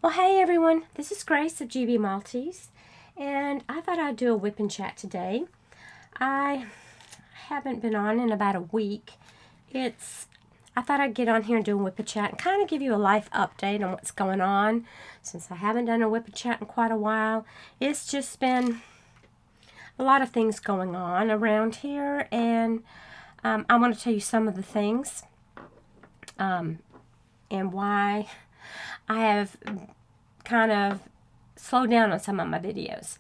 Well, hey everyone, this is Grace of gbmaltese, and I thought I'd do a WIP and chat today. I haven't been on in about a week. I thought I'd get on here and do a WIP and chat and kind of give you a life update on what's going on, since I haven't done a WIP and chat in quite a while. It's just been a lot of things going on around here, and I want to tell you some of the things and why I have kind of slowed down on some of my videos.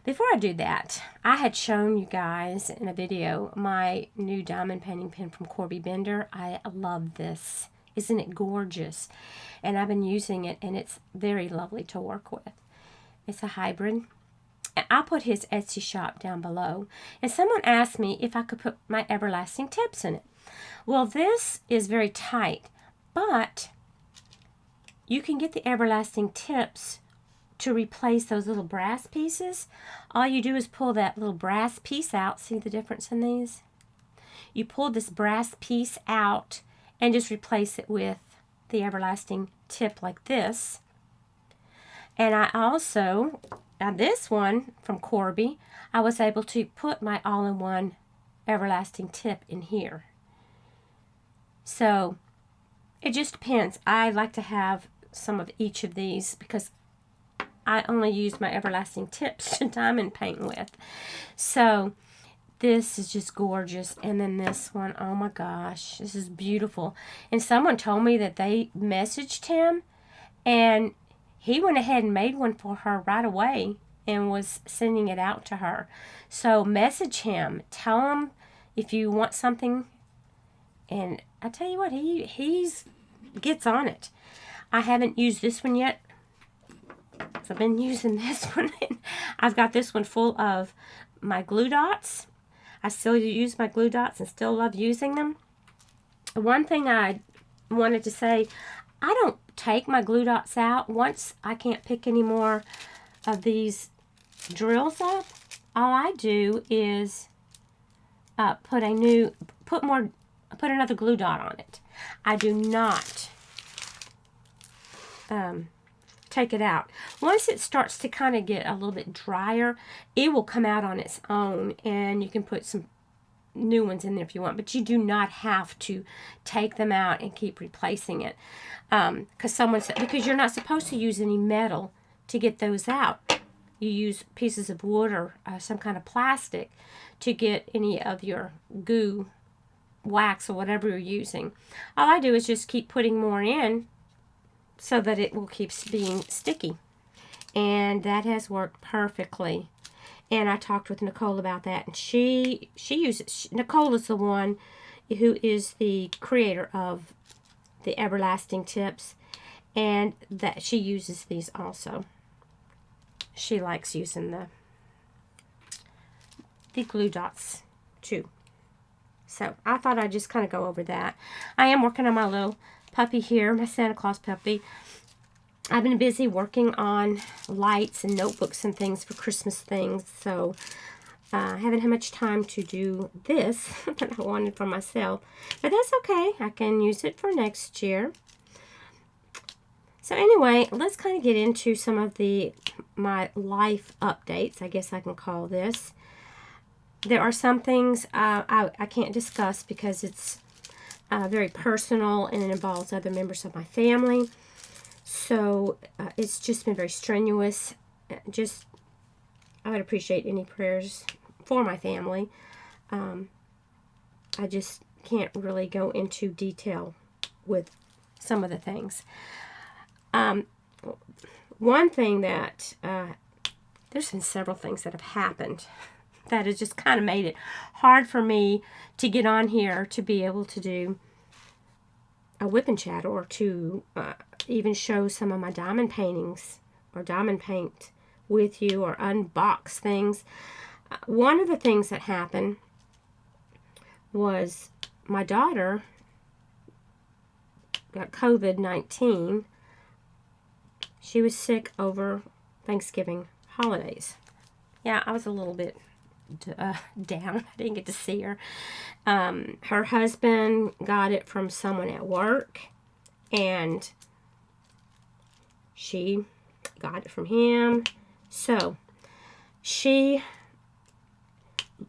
Before I do that, I had shown you guys in a video my new diamond painting pen from Corby Bender. I love this. Isn't it gorgeous? And I've been using it, and it's very lovely to work with. It's a hybrid. I'll put his Etsy shop down below. And someone asked me if I could put my everlasting tips in it. Well, this is very tight, but you can get the everlasting tips to replace those little brass pieces. All you do is pull that little brass piece out. See the difference in these? You pull this brass piece out and just replace it with the everlasting tip like this. And I also, now this one from Corby, I was able to put my all-in-one everlasting tip in here. So it just depends. I like to have some of each of these because I only use my everlasting tips to diamond paint with. So this is just gorgeous. And then this one, oh my gosh, this is beautiful. And someone told me that they messaged him and he went ahead and made one for her right away and was sending it out to her. So message him, tell him if you want something, and I tell you what, he's gets on it. I haven't used this one yet. So I've been using this one. I've got this one full of my glue dots. I still use my glue dots and still love using them. One thing I wanted to say, I don't take my glue dots out. Once I can't pick any more of these drills up, all I do is put another glue dot on it. I do not take it out. Once it starts to kind of get a little bit drier, it will come out on its own, and you can put some new ones in there if you want, but you do not have to take them out and keep replacing it. Because someone said, because you're not supposed to use any metal to get those out. You use pieces of wood or some kind of plastic to get any of your goo, wax, or whatever you're using. All I do is just keep putting more in so that it will keep being sticky. And that has worked perfectly. And I talked with Nicole about that, and she uses, Nicole is the one who is the creator of the everlasting tips, and that she uses these also. She likes using the glue dots too. So I thought I'd just kind of go over that. I am working on my little puppy here, my Santa Claus puppy. I've been busy working on lights and notebooks and things for Christmas things, so I haven't had much time to do this that I wanted for myself. But that's okay. I can use it for next year. So anyway, let's kind of get into some of my life updates, I guess I can call this. There are some things I can't discuss because it's very personal and it involves other members of my family. So it's just been very strenuous. I would appreciate any prayers for my family. I just can't really go into detail with some of the things. One thing that, there's been several things that have happened that has just kind of made it hard for me to get on here to be able to do a WIP and chat, or to even show some of my diamond paintings or diamond paint with you, or unbox things. One of the things that happened was my daughter got COVID-19. She was sick over Thanksgiving holidays. Yeah, I was a little bit down. I didn't get to see her. Her husband got it from someone at work, and She got it from him. So she,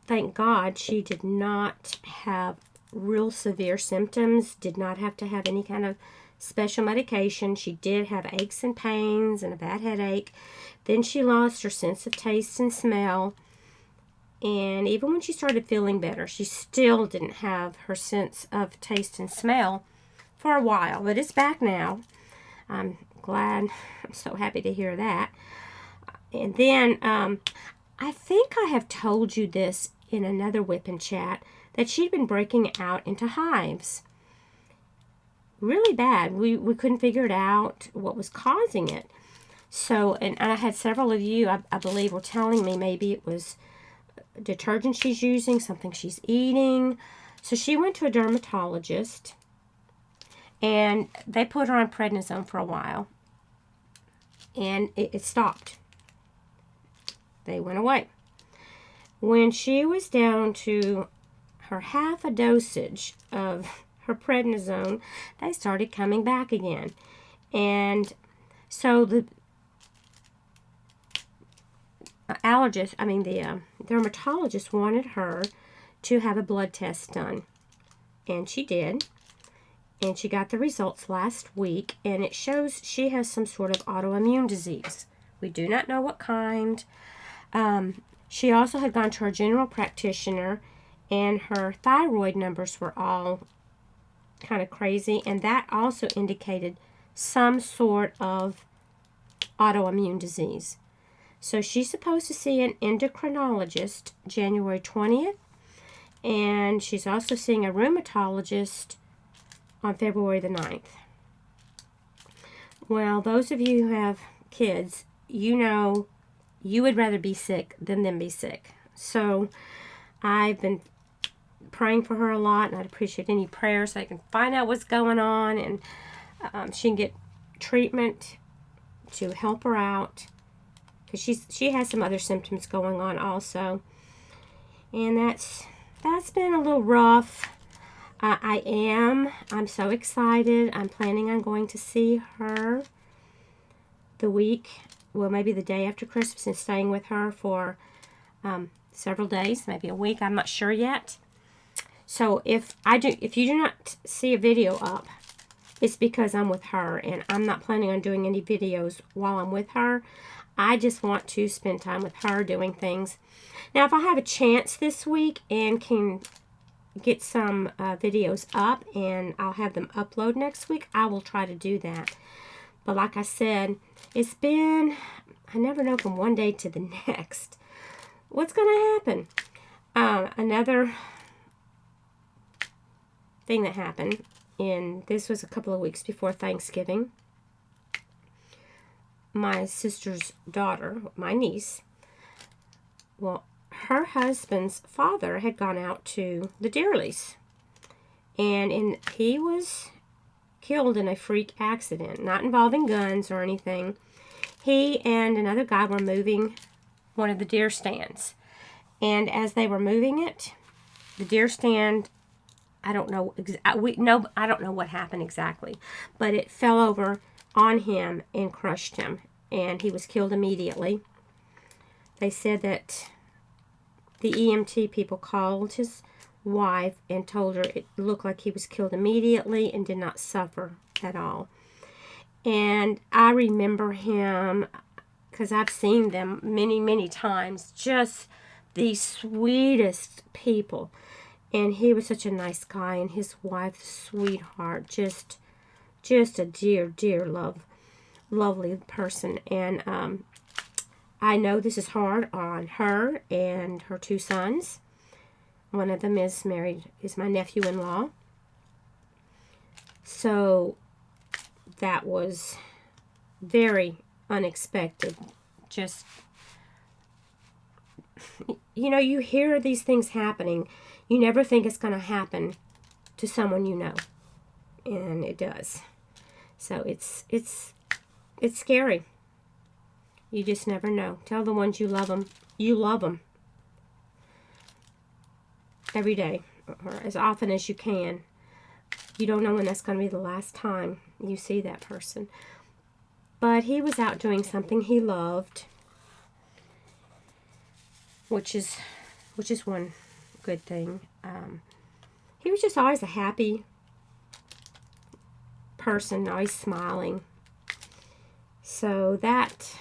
thank God, she did not have real severe symptoms, did not have to have any kind of special medication. She did have aches and pains and a bad headache. Then she lost her sense of taste and smell. And even when she started feeling better, she still didn't have her sense of taste and smell for a while. But it's back now. I'm glad. I'm so happy to hear that. And then I think I have told you this in another WIP and chat, that she'd been breaking out into hives. Really bad. We couldn't figure it out what was causing it. So, and I had several of you, I believe, were telling me maybe it was detergent she's using, something she's eating. So she went to a dermatologist, and they put her on prednisone for a while, and it stopped. They went away. When she was down to her half a dosage of her prednisone, they started coming back again. And so the dermatologist wanted her to have a blood test done. And she did. And she got the results last week, and it shows she has some sort of autoimmune disease. We do not know what kind. She also had gone to her general practitioner, and her thyroid numbers were all kind of crazy, and that also indicated some sort of autoimmune disease. So she's supposed to see an endocrinologist January 20th, and she's also seeing a rheumatologist on February the 9th. Well, those of you who have kids, you know you would rather be sick than them be sick. So I've been praying for her a lot, and I'd appreciate any prayers so I can find out what's going on, and she can get treatment to help her out, because she has some other symptoms going on also, and that's been a little rough. I'm so excited. I'm planning on going to see her the week, well, maybe the day after Christmas, and staying with her for several days, maybe a week. I'm not sure yet. So if you do not see a video up, it's because I'm with her, and I'm not planning on doing any videos while I'm with her. I just want to spend time with her doing things. Now, if I have a chance this week and can get some videos up, and I'll have them upload next week, I will try to do that. But like I said, it's been, I never know from one day to the next what's going to happen. Another thing that happened, and this was a couple of weeks before Thanksgiving, my sister's daughter, my niece, well, her husband's father had gone out to the deer lease, and he was killed in a freak accident, not involving guns or anything. He and another guy were moving one of the deer stands, and as they were moving it, the deer stand, I don't know what happened exactly, but it fell over on him and crushed him, and he was killed immediately. They said that the EMT people called his wife and told her it looked like he was killed immediately and did not suffer at all. And I remember him, because I've seen them many, many times, just the sweetest people. And he was such a nice guy, and his wife, sweetheart, just a dear, dear lovely person. And I know this is hard on her and her two sons. One of them is married, is my nephew-in-law. So that was very unexpected. Just, you know, you hear these things happening. You never think it's going to happen to someone you know. And it does. So it's scary. You just never know. Tell the ones you love them every day, or as often as you can. You don't know when that's going to be the last time you see that person. But he was out doing something he loved, which is one good thing. He was just always a happy person, always smiling. So that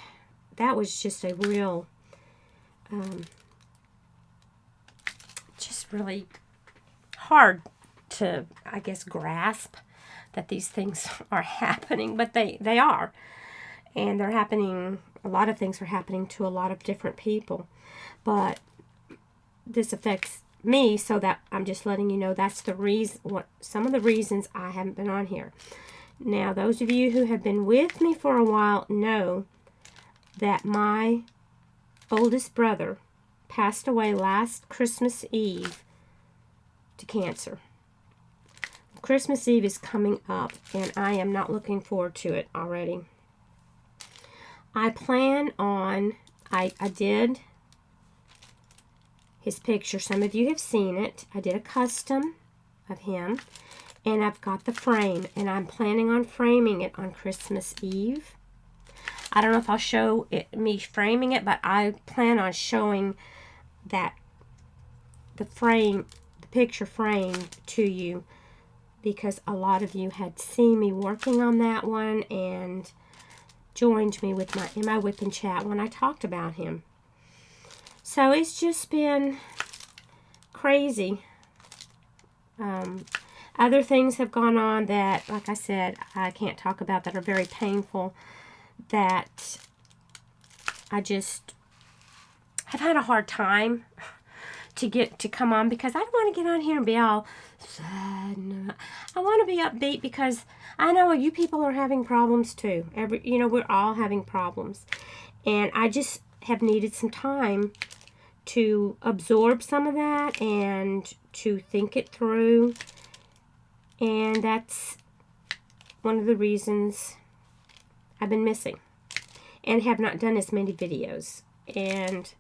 was just a real, just really hard to, I guess, grasp that these things are happening, but they are. And they're happening, a lot of things are happening to a lot of different people. But this affects me, so that I'm just letting you know that's the reason, some of the reasons I haven't been on here. Now, those of you who have been with me for a while know that my oldest brother passed away last Christmas Eve to cancer. Christmas Eve is coming up, and I am not looking forward to it already. I plan on, I did his picture. Some of you have seen it. I did a custom of him, and I've got the frame, and I'm planning on framing it on Christmas Eve. I don't know if I'll show me framing it, but I plan on showing that the picture framed to you, because a lot of you had seen me working on that one and joined me in my WIP and chat when I talked about him. So it's just been crazy. Other things have gone on that, like I said, I can't talk about, that are very painful, that I just have had a hard time to come on, because I don't want to get on here and be all sad. I want to be upbeat, because I know you people are having problems too. We're all having problems. And I just have needed some time to absorb some of that and to think it through. And that's one of the reasons I've been missing and have not done as many videos. And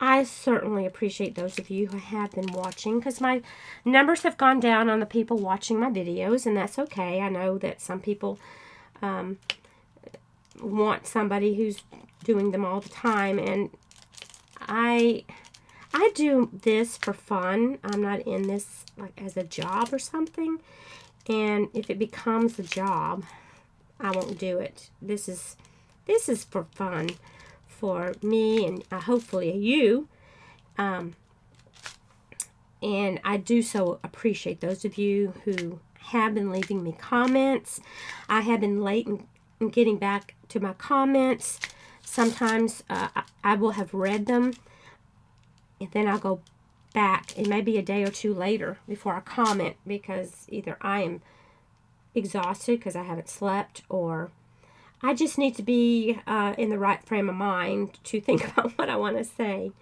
I certainly appreciate those of you who have been watching, because my numbers have gone down on the people watching my videos, and that's okay. I know that some people want somebody who's doing them all the time, and I do this for fun. I'm not in this like as a job or something, and if it becomes a job, I won't do it. This is for fun, for me and hopefully you. And I do so appreciate those of you who have been leaving me comments. I have been late in getting back to my comments. Sometimes I will have read them, and then I'll go back. It may be a day or two later before I comment, because either I am exhausted because I haven't slept, or I just need to be in the right frame of mind to think about what I want to say.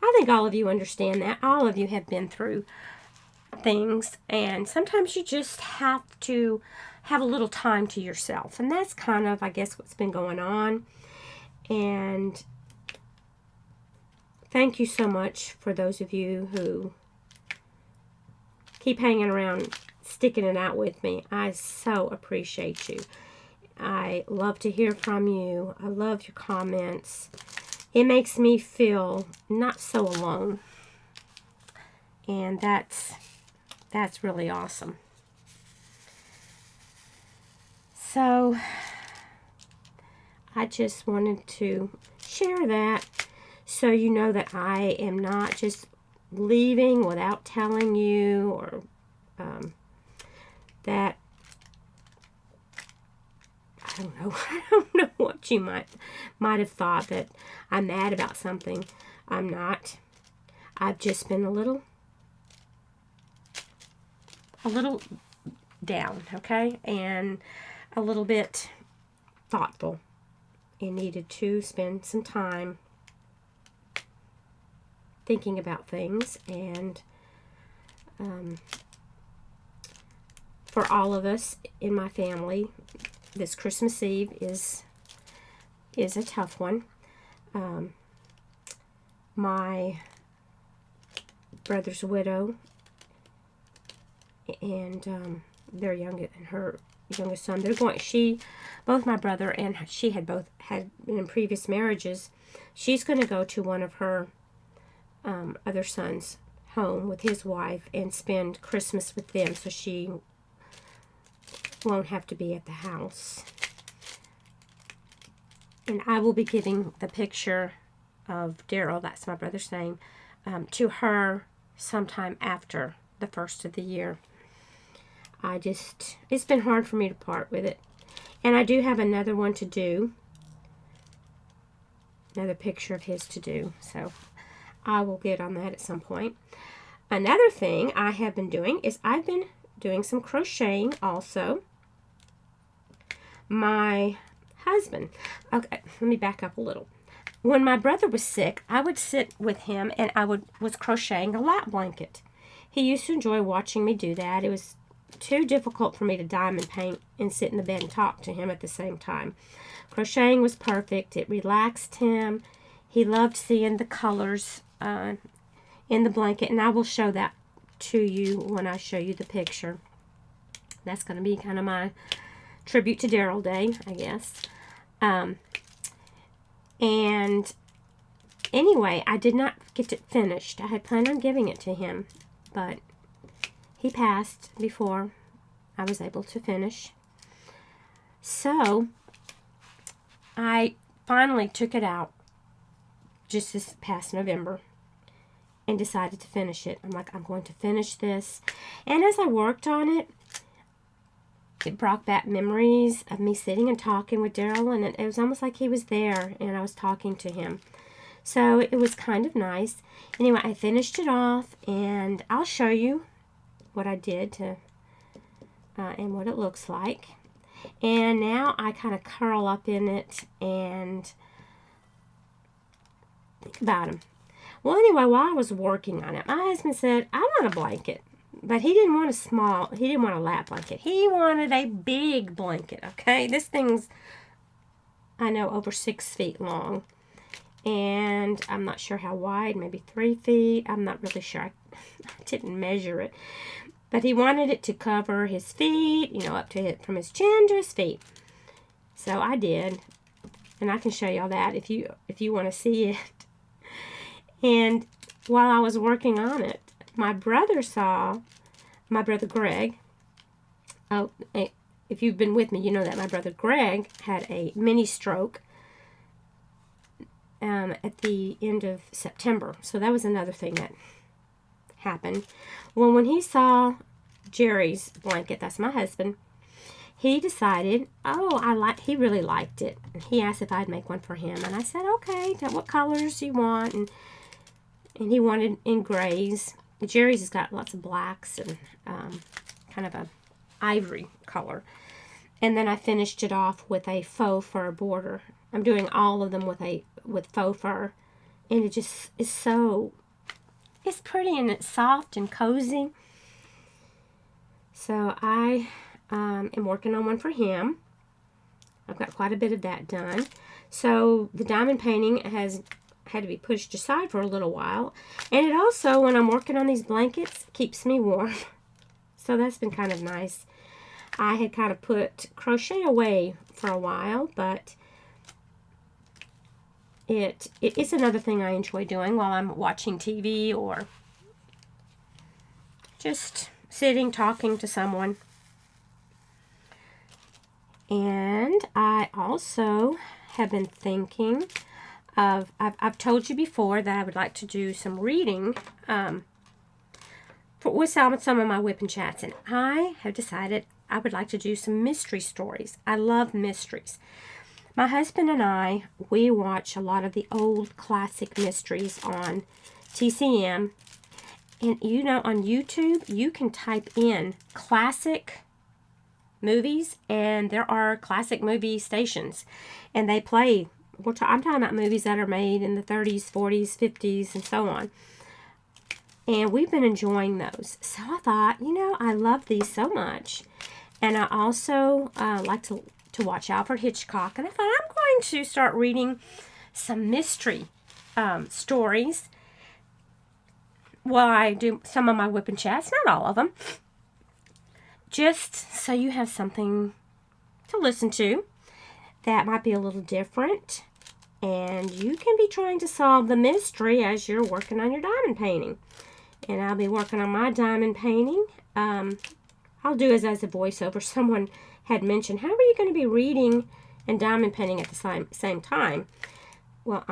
I think all of you understand that. All of you have been through things, and sometimes you just have to have a little time to yourself. And that's kind of, I guess, what's been going on. And thank you so much for those of you who keep hanging around, sticking it out with me. I so appreciate you. I love to hear from you. I love your comments. It makes me feel not so alone. And that's really awesome. So I just wanted to share that, so you know that I am not just leaving without telling you, or that I don't know what you might have thought, that I'm mad about something. I'm not. I've just been a little down, okay? And a little bit thoughtful, and needed to spend some time thinking about things. And for all of us in my family, this Christmas Eve is a tough one. My brother's widow and her youngest son. Both my brother and she had both had been in previous marriages. She's going to go to one of her other sons' home with his wife and spend Christmas with them, so she won't have to be at the house. And I will be giving the picture of Daryl, that's my brother's name, to her sometime after the first of the year. It's been hard for me to part with it. And I do have another one to do. Another picture of his to do. So I will get on that at some point. Another thing I have been doing is I've been doing some crocheting also. My husband. Okay, let me back up a little. When my brother was sick, I would sit with him and was crocheting a lap blanket. He used to enjoy watching me do that. It was too difficult for me to diamond paint and sit in the bed and talk to him at the same time. Crocheting was perfect. It relaxed him. He loved seeing the colors in the blanket, and I will show that to you when I show you the picture. That's going to be kind of my tribute to Daryl Day, I guess. And anyway, I did not get it finished. I had planned on giving it to him, but he passed before I was able to finish. So I finally took it out just this past November and decided to finish it. I'm like, I'm going to finish this. And as I worked on it, it brought back memories of me sitting and talking with Daryl, and it was almost like he was there and I was talking to him. So it was kind of nice. Anyway, I finished it off, and I'll show you what I did and what it looks like. And now I kind of curl up in it and think about him. Well, anyway, while I was working on it, my husband said, I want a blanket. But he didn't want a lap blanket. He wanted a big blanket, okay? This thing's, I know, over 6 feet long. And I'm not sure how wide, maybe 3 feet. I'm not really sure. I didn't measure it. But he wanted it to cover his feet, up to from his chin to his feet. So I did. And I can show y'all that if you want to see it. And while I was working on it, my brother Greg, if you've been with me, you know that my brother Greg had a mini stroke at the end of September. So that was another thing that happened. Well, when he saw Jerry's blanket, that's my husband, he decided, he really liked it. And he asked if I'd make one for him. And I said, okay, what colors do you want? And he wanted in grays. Jerry's has got lots of blacks and kind of a ivory color. And then I finished it off with a faux fur border. I'm doing all of them with faux fur. And it just is it's pretty and it's soft and cozy. So I am working on one for him. I've got quite a bit of that done. So the diamond painting has had to be pushed aside for a little while. And it also, when I'm working on these blankets, keeps me warm. So that's been kind of nice. I had kind of put crochet away for a while, but it's another thing I enjoy doing while I'm watching TV or just sitting, talking to someone. And I also have been thinking of, I've told you before that I would like to do some reading with some of my WIP and chats, and I have decided I would like to do some mystery stories. I love mysteries. My husband and I, we watch a lot of the old classic mysteries on TCM, and on YouTube you can type in classic movies, and there are classic movie stations, and they play. I'm talking about movies that are made in the 30s, 40s, 50s, and so on. And we've been enjoying those. So I thought, I love these so much. And I also like to watch Alfred Hitchcock. And I thought I'm going to start reading some mystery stories while I do some of my WIP and chats. Not all of them. Just so you have something to listen to that might be a little different. And you can be trying to solve the mystery as you're working on your diamond painting. And I'll be working on my diamond painting. I'll do as a voiceover. Someone had mentioned, how are you going to be reading and diamond painting at the same time? Well,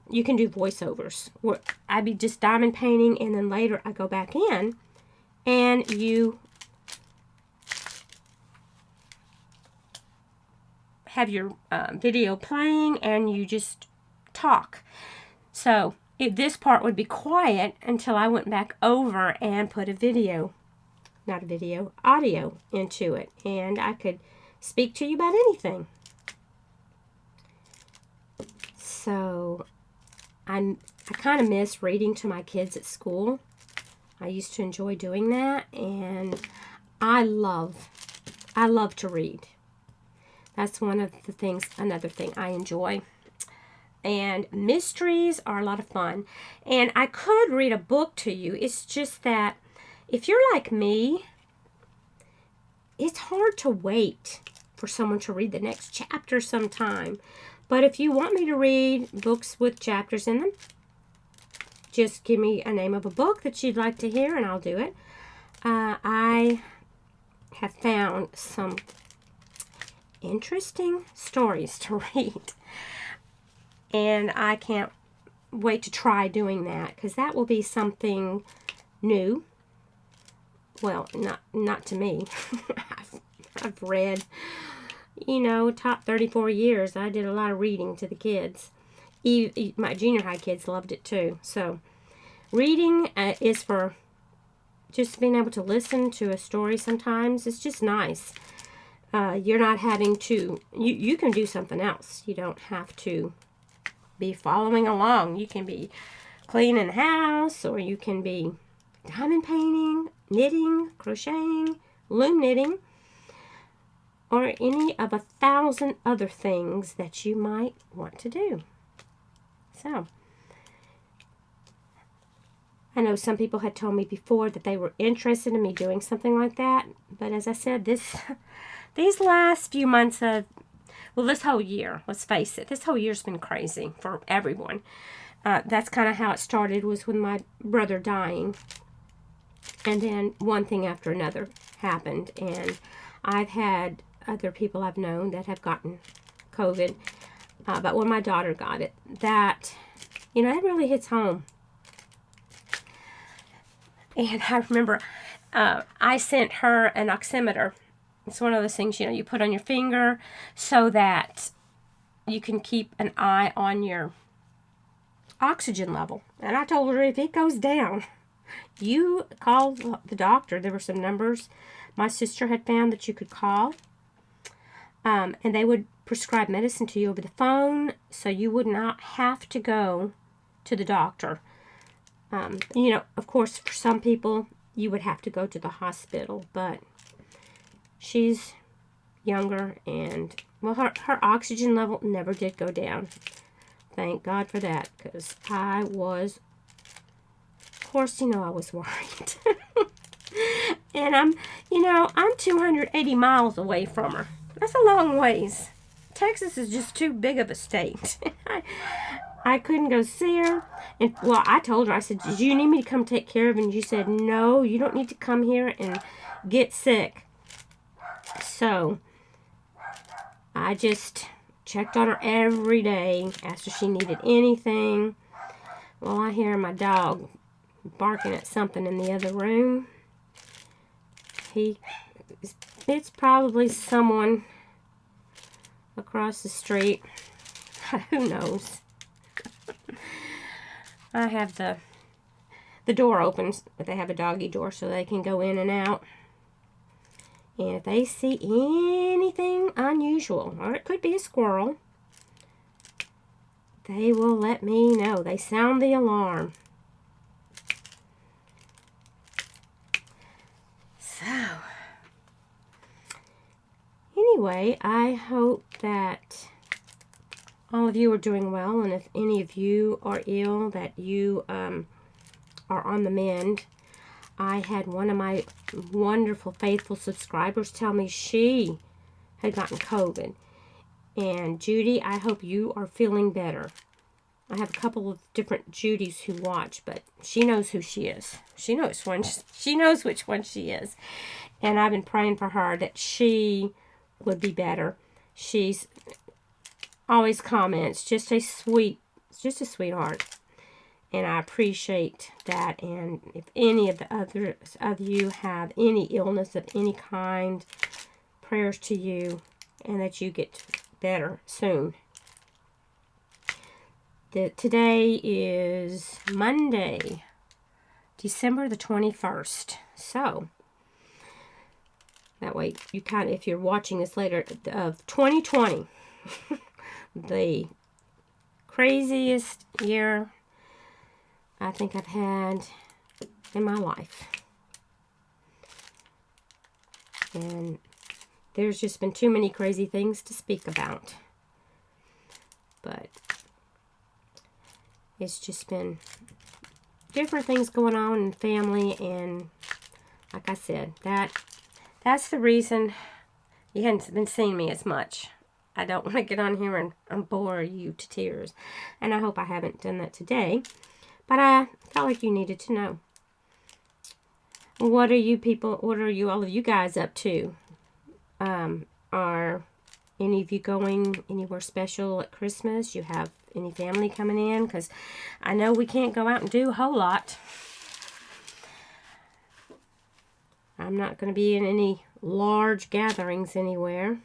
you can do voiceovers. Where I'd be just diamond painting, and then later I go back in, and you have your video playing, and you just talk. So this part would be quiet until I went back over and put audio into it, and I could speak to you about anything. So I kind of miss reading to my kids at school. I used to enjoy doing that, and I love to read. That's another thing I enjoy. And mysteries are a lot of fun. And I could read a book to you. It's just that if you're like me, it's hard to wait for someone to read the next chapter sometime. But if you want me to read books with chapters in them, just give me a name of a book that you'd like to hear, and I'll do it. I have found some interesting stories to read, and I can't wait to try doing that, because that will be something new. Well, not to me. I've read, top 34 years. I did a lot of reading to the kids. My junior high kids loved it too. So reading is for just being able to listen to a story sometimes. It's just nice. You're not having to, you can do something else. You don't have to be following along. You can be cleaning the house, or you can be diamond painting, knitting, crocheting, loom knitting, or any of 1,000 other things that you might want to do. So, I know some people had told me before that they were interested in me doing something like that, but as I said, these last few months this whole year, let's face it, this whole year's been crazy for everyone. That's kind of how it started, was with my brother dying. And then one thing after another happened. And I've had other people I've known that have gotten COVID. But when my daughter got it, that really hits home. And I remember I sent her an oximeter. It's one of those things, you put on your finger so that you can keep an eye on your oxygen level. And I told her, if it goes down, you call the doctor. There were some numbers my sister had found that you could call. And they would prescribe medicine to you over the phone, so you would not have to go to the doctor. Of course, for some people, you would have to go to the hospital, but she's younger, and, well, her oxygen level never did go down. Thank God for that, because I was, of course, I was worried. And I'm 280 miles away from her. That's a long ways. Texas is just too big of a state. I couldn't go see her. And, well, I told her, I said, "Did you need me to come take care of her?" And she said, "No, you don't need to come here and get sick." So I just checked on her every day, asked her if she needed anything. Well, I hear my dog barking at something in the other room. It's probably someone across the street. Who knows? I have the door open, but they have a doggy door so they can go in and out. And if they see anything unusual, or it could be a squirrel, they will let me know. They sound the alarm. So, anyway, I hope that all of you are doing well, and if any of you are ill, that you are on the mend. I had one of my wonderful, faithful subscribers tell me she had gotten COVID. And Judy, I hope you are feeling better. I have a couple of different Judys who watch, but she knows who she is. She knows which one she is. And I've been praying for her that she would be better. She's always comments, just a sweetheart. And I appreciate that. And if any of the others of you have any illness of any kind, prayers to you, and that you get better soon. Today is Monday, December the 21st. So, that way you kind of, if you're watching this later, of 2020, the craziest year I think I've had in my life. And there's just been too many crazy things to speak about. But it's just been different things going on in family, and like I said, that's the reason you hadn't been seeing me as much. I don't want to get on here and bore you to tears, and I hope I haven't done that today, but I felt like you needed to know. What are all of you guys up to? Are any of you going anywhere special at Christmas? You have any family coming in? Because I know we can't go out and do a whole lot. I'm not going to be in any large gatherings anywhere.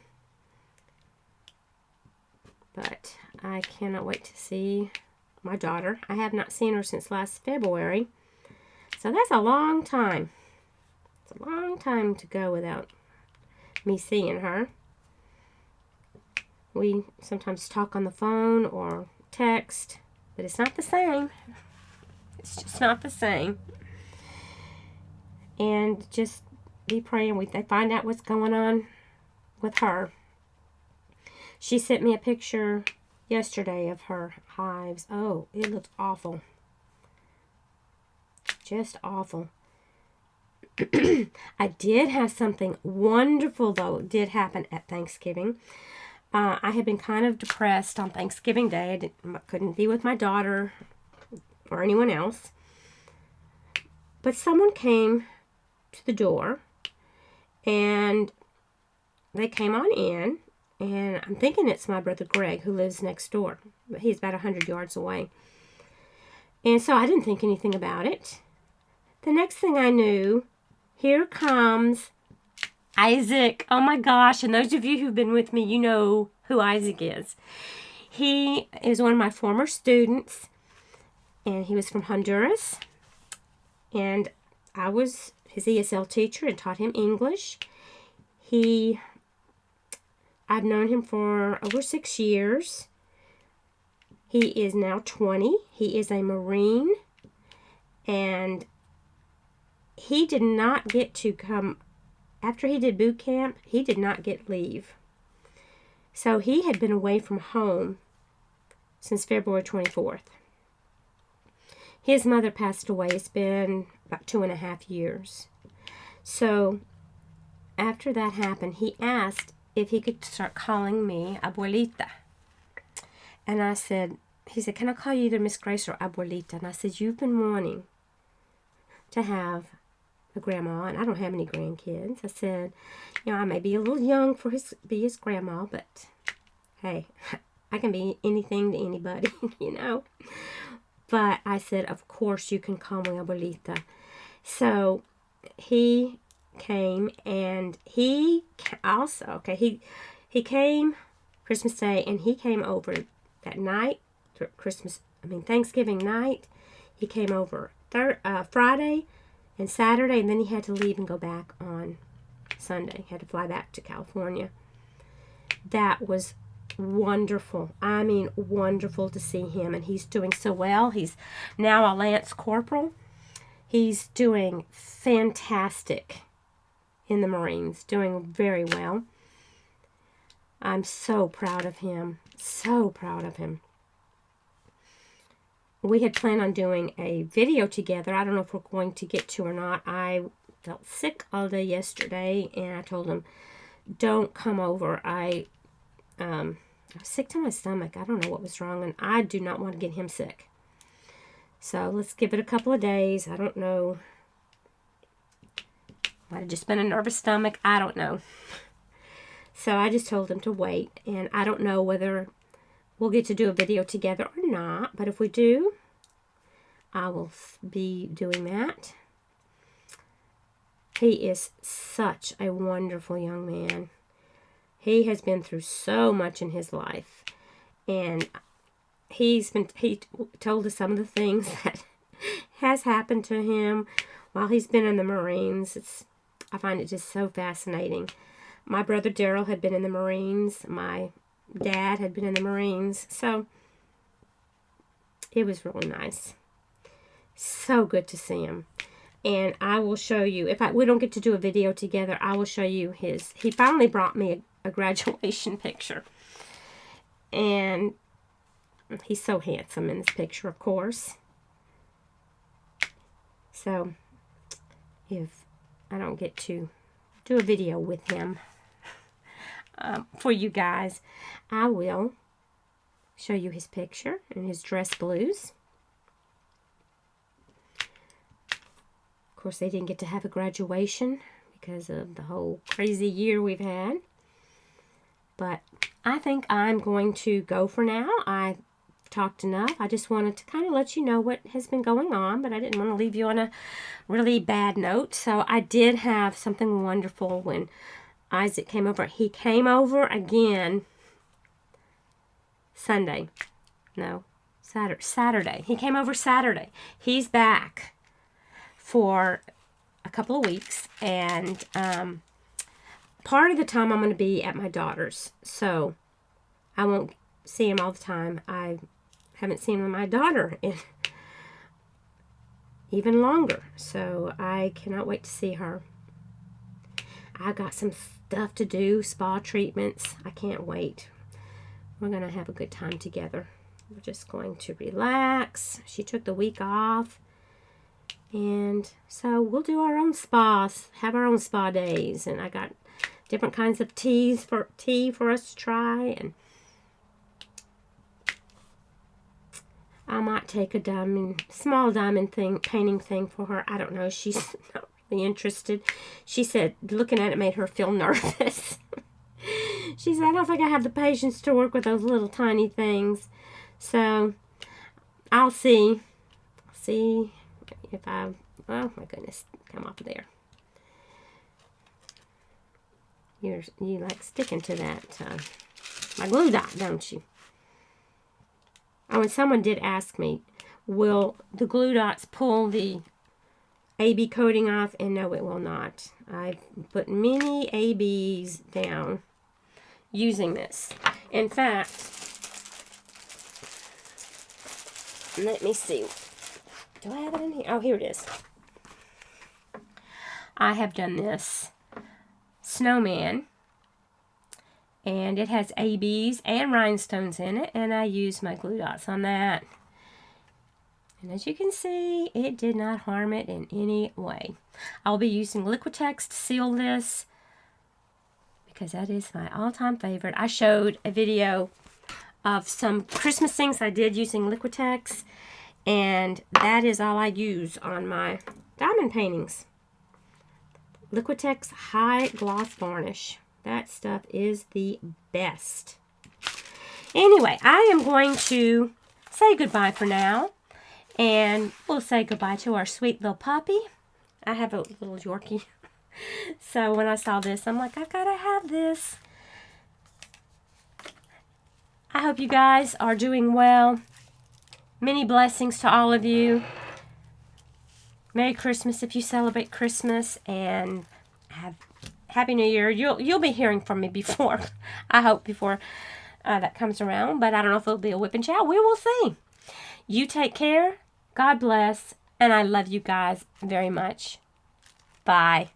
But I cannot wait to see my daughter. I have not seen her since last February. So that's a long time. It's a long time to go without me seeing her. We sometimes talk on the phone or text, but it's not the same. It's just not the same. And just be praying they find out what's going on with her. She sent me a picture yesterday of her hives. Oh, it looked awful. Just awful. I did have something wonderful, though, it did happen at Thanksgiving. I had been kind of depressed on Thanksgiving Day. I couldn't be with my daughter or anyone else. But someone came to the door, and they came on in, and I'm thinking it's my brother Greg, who lives next door. But he's about 100 yards away. And so I didn't think anything about it. The next thing I knew, here comes Isaac. Oh my gosh, and those of you who've been with me, you know who Isaac is. He is one of my former students, and he was from Honduras, and I was his ESL teacher and taught him English. I've known him for over 6 years. He is now 20. He is a Marine, and he did not get to come. After he did boot camp, he did not get leave. So he had been away from home since February 24th. His mother passed away. It's been about 2.5 years. So after that happened, he asked if he could start calling me Abuelita. And he said, can I call you either Miss Grace or Abuelita? And I said, you've been wanting to have a grandma, and I don't have any grandkids. I said, I may be a little young for be his grandma, but hey, I can be anything to anybody, But I said, of course you can call me Abuelita. So he came, and he came Christmas Day, and he came over that night, Thanksgiving night. He came over Friday and Saturday, and then he had to leave and go back on Sunday. He had to fly back to California. That was wonderful. I mean, wonderful to see him, and he's doing so well. He's now a Lance Corporal. He's doing fantastic in the Marines, doing very well. I'm so proud of him, so proud of him. We had planned on doing a video together. I don't know if we're going to get to or not. I felt sick all day yesterday, and I told him don't come over. I was sick to my stomach. I don't know what was wrong, and I do not want to get him sick. So let's give it a couple of days. I don't know. Might have just been a nervous stomach. I don't know. So I just told him to wait, and I don't know whether we'll get to do a video together or not, but if we do, I will be doing that. He is such a wonderful young man. He has been through so much in his life, and he told us some of the things that has happened to him while he's been in the Marines. I find it just so fascinating. My brother Daryl had been in the Marines. My dad had been in the Marines. So it was really nice. So good to see him. And I will show you, if we don't get to do a video together, I will show you his. He finally brought me a graduation picture. And he's so handsome in this picture, of course. So if I don't get to do a video with him for you guys, I will show you his picture and his dress blues. Of course, they didn't get to have a graduation because of the whole crazy year we've had. But I think I'm going to go for now. I've talked enough. I just wanted to kind of let you know what has been going on, but I didn't want to leave you on a really bad note. So I did have something wonderful when Isaac came over. He came over again Sunday. No, Saturday. He came over Saturday. He's back for a couple of weeks, and part of the time I'm going to be at my daughter's, so I won't see him all the time. I haven't seen my daughter in even longer, so I cannot wait to see her. I got some stuff to do, spa treatments. I can't wait. We're going to have a good time together. We're just going to relax. She took the week off, and so we'll do our own spas, have our own spa days, and I got different kinds of tea for us to try, and I might take a small diamond painting thing for her. I don't know. She's not really interested. She said looking at it made her feel nervous. She said, I don't think I have the patience to work with those little tiny things. So I'll see. See if oh my goodness, come off of there. You like sticking to that my glue dot, don't you? Oh, and someone did ask me, will the glue dots pull the AB coating off? And no, it will not. I've put many ABs down using this. In fact, let me see. Do I have it in here? Oh, here it is. I have done this snowman, and it has ABs and rhinestones in it, and I used my glue dots on that. And as you can see, it did not harm it in any way. I'll be using Liquitex to seal this because that is my all-time favorite. I showed a video of some Christmas things I did using Liquitex, and that is all I use on my diamond paintings. Liquitex High Gloss Varnish. That stuff is the best. Anyway, I am going to say goodbye for now. And we'll say goodbye to our sweet little puppy. I have a little Yorkie. So when I saw this, I'm like, I've got to have this. I hope you guys are doing well. Many blessings to all of you. Merry Christmas if you celebrate Christmas. And Happy New Year. You'll be hearing from me before, I hope, before that comes around. But I don't know if it'll be a whip and chow. We will see. You take care. God bless. And I love you guys very much. Bye.